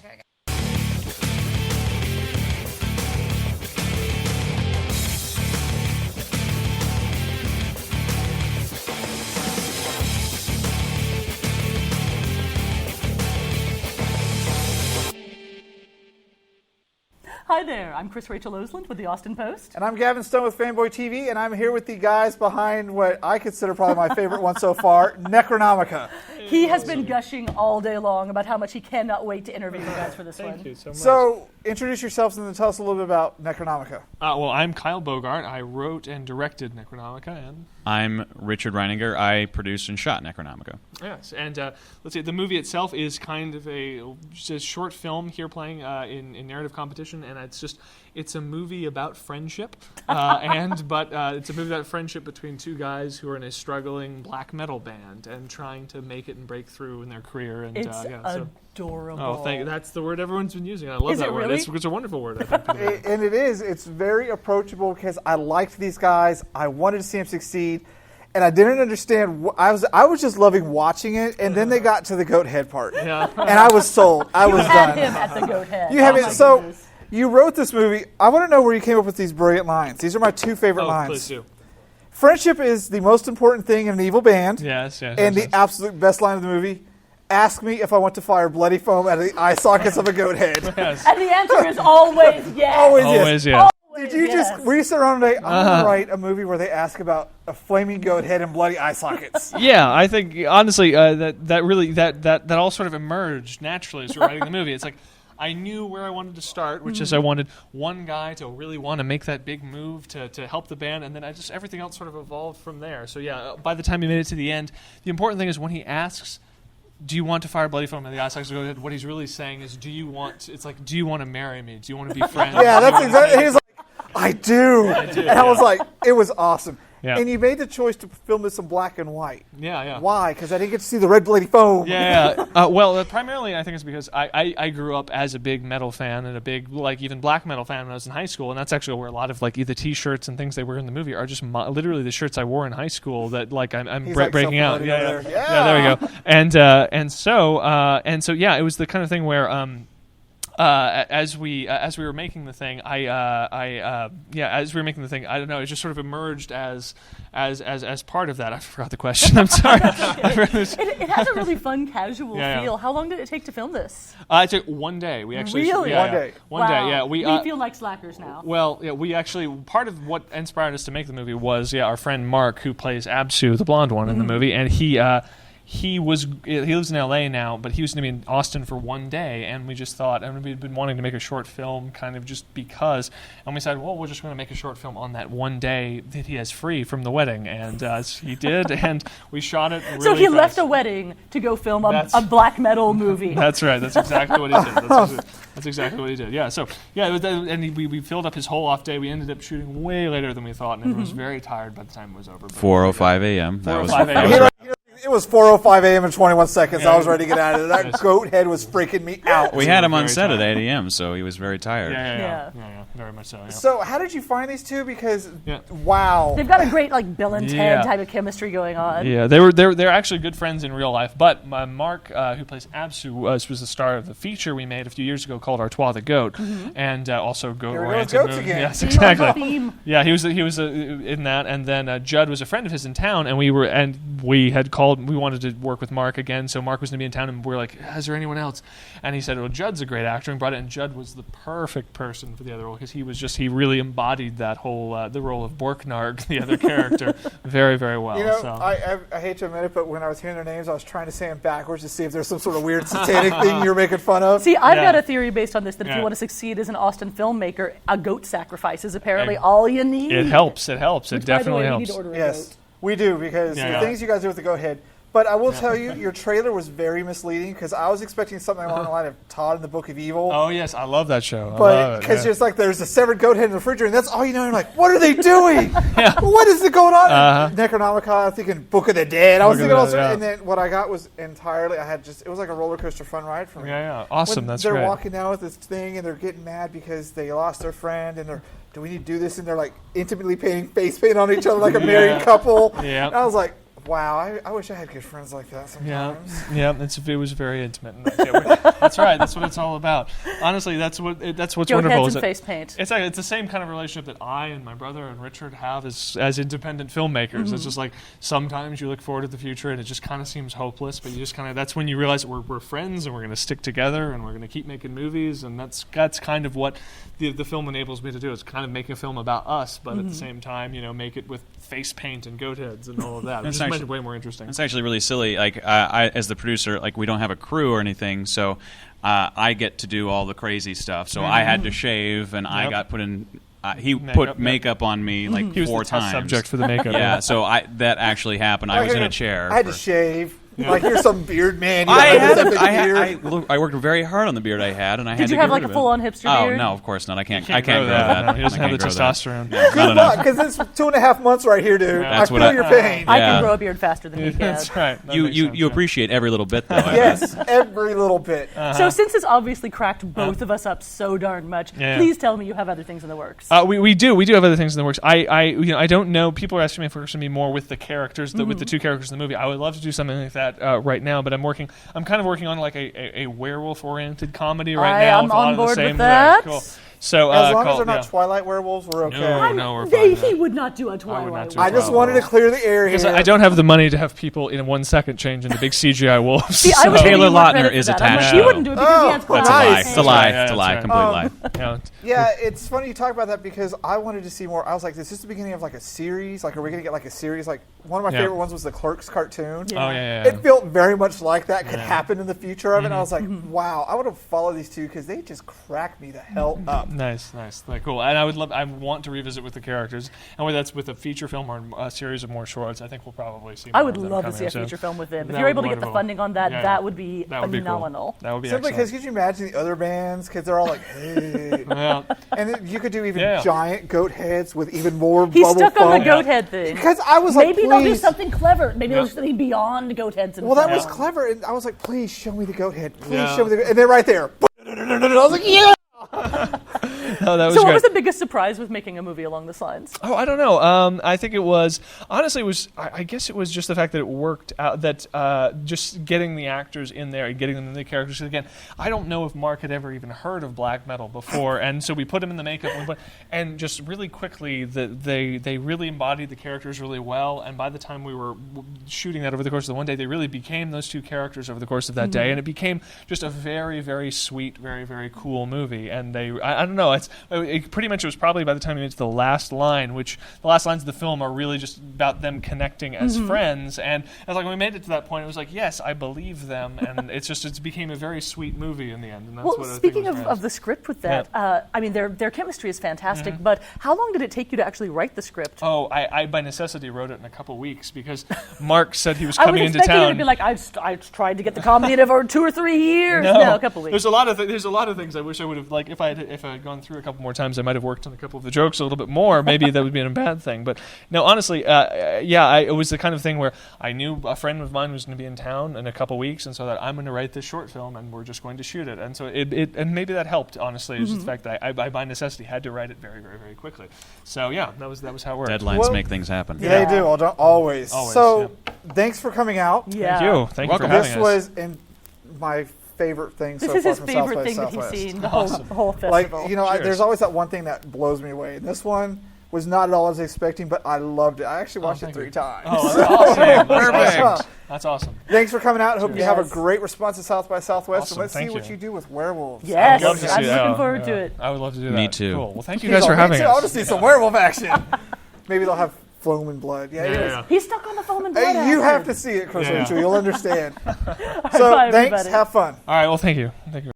Okay. Hi there, I'm Chris-Rachel Osland with the Austin Post. And I'm Gavin Stone with Fanboy TV, and I'm here with the guys behind what I consider probably my favorite one so far, Necronomica. He has been gushing all day long about how much he cannot wait to interview you guys for this one. Thank you so much. So, introduce yourselves and then tell us a little bit about Necronomica. Well, I'm Kyle Bogart. I wrote and directed Necronomica, and I'm Richard Reininger. I produced and shot Necronomica. yes, and let's see. The movie itself is kind of just a short film here playing in narrative competition, and it's a movie about friendship, but it's a movie about friendship between two guys who are in a struggling black metal band and trying to make it and break through in their career. And It's adorable. Oh, thank you. That's the word everyone's been using. I love Is that it word. really? It's a wonderful word, I think. And it is. It's very approachable because I liked these guys. I wanted to see them succeed. And I didn't understand. I was just loving watching it. And then they got to the goat head part. Yeah. And I was sold. I was had done. him at the goat head. You have Oh it. my So, goodness. you wrote this movie. I want to know where you came up with these brilliant lines. These are my two favorite lines. Please do. Friendship is the most important thing in an evil band. Yes. And the absolute best line of the movie, ask me if I want to fire bloody foam out of the eye sockets of a goat head. Yes. And the answer is always yes. Always, yes. Did you yes. were you sit around today, I'm going to write a movie where they ask about a flaming goat head and bloody eye sockets? Yeah, I think honestly that all sort of emerged naturally as we were writing the movie. It's like I knew where I wanted to start, which is I wanted one guy to really want to make that big move to help the band, and then everything else sort of evolved from there. So yeah, by the time he made it to the end, the important thing is when he asks, do you want to fire bloody foam in the eye sockets? What he's really saying is, do you want to marry me? Do you want to be friends? Yeah, that's exactly. He's like, I do. And I was like, it was awesome. Yeah. And you made the choice to film this in black and white. Yeah. Why? Because I didn't get to see the red bloody foam. Yeah. Primarily I think it's because I grew up as a big metal fan and a big even black metal fan when I was in high school, and that's actually where a lot of either T-shirts and things they wear in the movie are just literally the shirts I wore in high school that I'm He's breaking out. self-promoting over there. Yeah, there we go. And so yeah, it was the kind of thing where as we were making the thing, I don't know, it just sort of emerged as part of that. I forgot the question. I'm sorry. It has a really fun, casual Yeah. feel. How long did it take to film this? It took one day. We actually Really? One day. One day. Wow. Yeah. We feel like slackers now. Well, yeah, we actually, part of what inspired us to make the movie was, our friend Mark, who plays Absu, the blonde one in the movie, and he lives in LA now, but he was going to be in Austin for one day, and we just thought, and we'd been wanting to make a short film kind of just because, and we said, well, we're just going to make a short film on that one day that he has free from the wedding, and he did, and we shot it really So he fast. left a wedding to go film a black metal movie. That's right. That's exactly what he did. That's exactly what he did. Yeah. So yeah, it was, and we filled up his whole off day. We ended up shooting way later than we thought, and everyone was very tired by the time it was over. 4:05 a.m. That was 4:05 a.m. It was 4:05 a.m. and 21 seconds. I was ready to get out of there. That goat head was freaking me out. We had him on Very set tired. at 8 a.m., so he was very tired. Yeah, very much so. Yeah. So how did you find these two? Because, Yeah. wow. They've got a great Bill and Ted Yeah. type of chemistry going on. Yeah, they're actually good friends in real life. But Mark, who plays Absu, was the star of the feature we made a few years ago called Artois the Goat, and also goat-oriented Here we go, goats movie. again. Yes, Theme exactly. on theme. Yeah, he was in that, and then Judd was a friend of his in town, and we had called. We wanted to work with Mark again, so Mark was going to be in town, and we were like, "Is there anyone else?" And he said, "Well, Judd's a great actor," and brought it. And Judd was the perfect person for the other role because he really embodied that whole the role of Borknarg, the other character, very very well. You know, so. I hate to admit it, but when I was hearing their names, I was trying to say them backwards to see if there's some sort of weird satanic thing you were making fun of. See, I've Yeah. got a theory based on this that if Yeah. you want to succeed as an Austin filmmaker, a goat sacrifice is apparently all you need. It helps. It helps. Which, It by the definitely way, we need helps. to order a Yes, goat. we do, because Yeah, the yeah. things you guys do with the goat head. But I will tell you, your trailer was very misleading because I was expecting something along the line of Todd in the Book of Evil. Oh yes, I love that show. I But love it, because yeah. just there's a severed goat head in the refrigerator, and that's all you know. You're like, what are they doing? What is going on? Necronomica, I was thinking Book of the Dead. I was Book of thinking all the sorts, Dead, and then what I got was entirely. It was like a roller coaster fun ride for me. Yeah, awesome. When That's they're great. walking down with this thing, and they're getting mad because they lost their friend, and they're, do we need to do this? And they're intimately painting face paint on each other like a married couple. Yeah. And I was like, Wow, I wish I had good friends like that Yeah, sometimes. yeah, it was very intimate. That's right. That's what it's all about. Honestly, that's what's Goat wonderful. heads Is and that face paint. it's the same kind of relationship that I and my brother and Richard have as independent filmmakers. It's just like sometimes you look forward to the future and it just kind of seems hopeless, but you just kind of that's when you realize that we're friends and we're going to stick together and we're going to keep making movies, and that's kind of what the film enables me to do. It's kind of making a film about us, but at the same time, make it with face paint and goat heads and all of that. It's just way more interesting. It's actually really silly. Like I, as the producer, like we don't have a crew or anything, so I get to do all the crazy stuff. So I had to shave, and I got put in. He put makeup on me like He was 4 the test times. subject for the makeup. Yeah, so that actually happened. I was in a chair. I had to for- shave. Like you're some beard man. You got this epic beard. I worked very hard on the beard I had, and I had Did to you have get like rid a of it. full-on hipster Oh beard? no, of course not. I can't Grow grow that. No, he doesn't I have the can't grow that. testosterone. Good luck, because it's 2.5 months right here, dude. I That's feel what I- your pain. I Yeah. can grow a beard faster than he can. That's right. That You makes sense, you yeah. appreciate every little bit, though. Yes, every little bit. So since this obviously cracked both of us up so darn much, Yeah. please tell me you have other things in the works. We do have other things in the works. I don't know. People are asking me if we're going to be more with the characters, with the 2 characters in the movie. I would love to do something like that right now, but I'm kind of working on like a werewolf-oriented comedy right now. I'm with a lot on of the board same with that. Cool. So As long as called- they're not yeah. Twilight werewolves, we're okay. No, we're fine. He would not do a I would Twilight. not do one. I just wanted to clear the air Because here. I don't have the money to have people in 1 second change into big CGI wolves. See, I was Taylor giving you more Lautner credit is for that. I'm like, attached. he wouldn't do it because he has Oh, That's nice. a lie. That's It's a lie. right, It's a lie. that's Complete right. lie. Yeah, it's funny you talk about that because I wanted to see more. I was like, is this the beginning of like a series? Like, are we going to get like a series? Like, one of my Yeah. favorite ones was the Clerks cartoon. Yeah. Oh yeah. It felt very much like that could happen in the future of it. And I was like, wow, I would have followed these two because they just cracked me the hell up. Nice, like, cool. And I want to revisit with the characters, and whether that's with a feature film or a series of more shorts, I think we'll probably see. I more would of them love to coming, see a so feature film with them. If that you're would able be to get the wonderful. funding on that, Yeah. that would be That would be phenomenal. cool. That would be Simply because excellent. could you imagine the other bands? Because they're all like, hey. Yeah. And then you could do even Yeah. giant goat heads with even more He's bubble stuck on foam. the goat head thing. Because I was like, Maybe they'll do please. something clever. Maybe Yeah. they'll do something beyond goat heads. And Well, that was foam. clever. And I was like, please show me the goat head. Please Yeah. show me the goat. And then right there. I was like, yeah. No, that was So what great. was the biggest surprise with making a movie along this lines? Oh, I don't know. I think it was honestly. It was. I guess it was just the fact that it worked out. That just getting the actors in there and getting them in the characters. Again, I don't know if Mark had ever even heard of black metal before, and so we put him in the makeup and just really quickly they really embodied the characters really well. And by the time we were shooting that over the course of the one day, they really became those 2 characters over the course of that day, and it became just a very, very sweet, very, very cool movie. And I don't know. It pretty much was probably by the time we made to the last line, which the last lines of the film are really just about them connecting as friends. And I was like, when we made it to that point, it was like, yes, I believe them, and it became a very sweet movie in the end. And that's Well, what I think speaking was of great. the script with that, I mean, their chemistry is fantastic, but how long did it take you to actually write the script? Oh, I by necessity wrote it in a couple weeks because Mark said he was I was coming into expecting you town. to be like, I've tried to get the comedy in over 2 or 3 years. No, a couple weeks. There's a lot of things I wish I would have if I had gone through a couple more times. I might have worked on a couple of the jokes a little bit more. Maybe that would be a bad thing. But no, honestly, it was the kind of thing where I knew a friend of mine was going to be in town in a couple weeks, and so that I'm going to write this short film, and we're just going to shoot it. And so and maybe that helped. Honestly, is the fact that I by necessity had to write it very, very, very quickly. So yeah, that was how it worked. Deadlines Well, make things happen. Yeah, they do. Always. Always, So, thanks for coming out. Yeah. Thank you. Thank you for Welcome. having This us. was in my favorite thing This so is far his from favorite South by thing that Southwest. he's seen the whole festival. Like, Cheers. there's always that one thing that blows me away. And this one was not at all as expecting, but I loved it. I actually watched it thank 3 you. times. Oh, that's awesome. Perfect. That's awesome. Thanks for coming out. I hope you have a Yes. great response at South by Southwest. Awesome. And let's Thank see what you. you do with werewolves. Yes, I'd love to see I'm that. looking forward to it. I would love to do that. Me too. Cool. Well, thank you He's guys for all, "Me having too. I want to us. see some werewolf action. Maybe they'll have foam and blood. Yeah, anyways. Yeah. He's stuck on the phone and blood. Hey, you acid. have to see it, Chris Yeah. Rachel. You'll understand. So Bye, thanks. everybody. Have fun. All right. Well, thank you. Thank you.